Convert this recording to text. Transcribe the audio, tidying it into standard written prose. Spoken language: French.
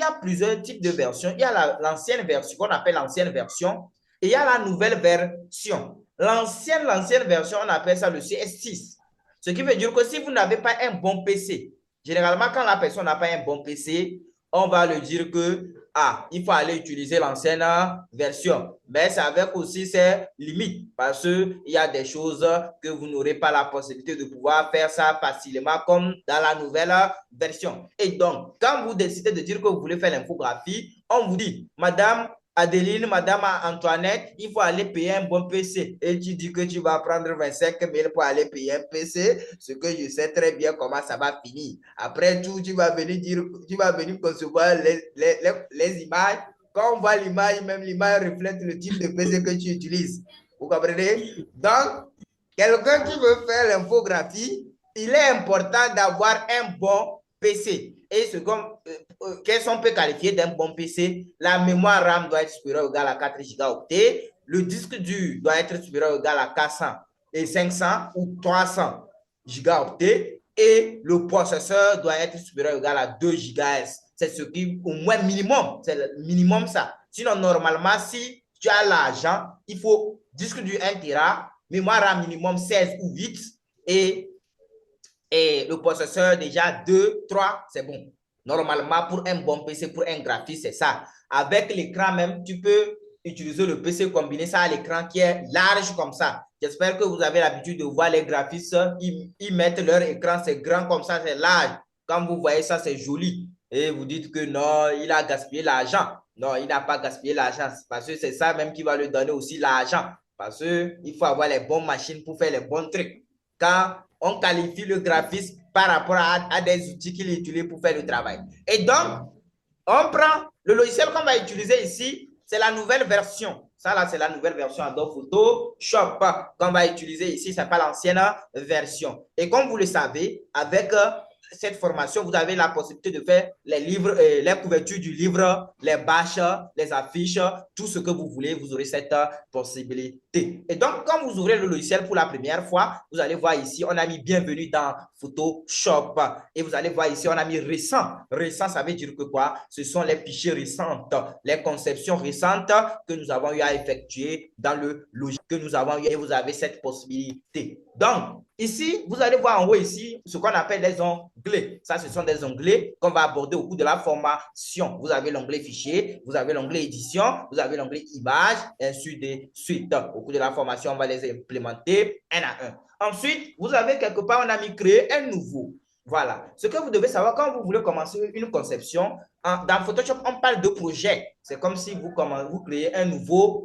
y a plusieurs types de versions. Il y a l'ancienne version, qu'on appelle l'ancienne version, et il y a la nouvelle version. L'ancienne version, on appelle ça le CS6. Ce qui veut dire que si vous n'avez pas un bon PC, généralement, quand la personne n'a pas un bon PC, on va lui dire que il faut aller utiliser l'ancienne version. Mais c'est avec aussi ses limites parce qu'il y a des choses que vous n'aurez pas la possibilité de pouvoir faire ça facilement comme dans la nouvelle version. Et donc, quand vous décidez de dire que vous voulez faire l'infographie, on vous dit, Madame Adeline, Madame Antoinette, il faut aller payer un bon PC. Et tu dis que tu vas prendre 25 000 pour aller payer un PC, ce que je sais très bien comment ça va finir. Après tout, tu vas venir concevoir les images. Quand on voit l'image, même l'image reflète le type de PC que tu utilises. Vous comprenez? Donc, quelqu'un qui veut faire l'infographie, il est important d'avoir un bon PC. Et qu'est-ce qu'on peut qualifier d'un bon PC? La mémoire RAM doit être supérieure ou égale à 4 gigaoctets. Le disque dur doit être supérieur ou égal à 400 et 500 ou 300 gigaoctets. Et le processeur doit être supérieur ou égal à 2 GHz. C'est ce qui, au moins minimum, c'est le minimum ça. Sinon, normalement, si tu as l'argent, il faut disque dur 1 Tera, mémoire RAM minimum 16 ou 8 et le processeur déjà 2, 3, c'est bon. Normalement, pour un bon PC, pour un graphiste, c'est ça. Avec l'écran même, tu peux utiliser le PC, combiner ça à l'écran qui est large comme ça. J'espère que vous avez l'habitude de voir les graphistes, ils mettent leur écran, c'est grand comme ça, c'est large. Quand vous voyez ça, c'est joli. Et vous dites que non, il a gaspillé l'argent. Non, il n'a pas gaspillé l'argent parce que c'est ça même qui va lui donner aussi l'argent. Parce qu'il faut avoir les bonnes machines pour faire les bons trucs. Quand on qualifie le graphiste par rapport à des outils qu'il utilise pour faire le travail. Et donc, on prend le logiciel qu'on va utiliser ici, c'est la nouvelle version. Ça, là, c'est la nouvelle version Adobe Photoshop qu'on va utiliser ici. Ce n'est pas l'ancienne version. Et comme vous le savez, avec cette formation, vous avez la possibilité de faire les livres, les couvertures du livre, les bâches, les affiches, tout ce que vous voulez, vous aurez cette possibilité. Et donc, quand vous ouvrez le logiciel pour la première fois, vous allez voir ici, on a mis bienvenue dans Photoshop. Et vous allez voir ici, on a mis récent. Récent, ça veut dire que quoi? Ce sont les fichiers récentes, les conceptions récentes que nous avons eu à effectuer dans le logiciel que nous avons eu et vous avez cette possibilité. Donc, ici, vous allez voir en haut ici ce qu'on appelle les onglets. Ça, ce sont des onglets qu'on va aborder au cours de la formation. Vous avez l'onglet fichier, vous avez l'onglet édition, vous avez l'onglet image, et ainsi de suite. Au cours de la formation, on va les implémenter un à un. Ensuite, vous avez quelque part, on a mis créer un nouveau. Voilà. Ce que vous devez savoir quand vous voulez commencer une conception, dans Photoshop, on parle de projet. C'est comme si vous créez un nouveau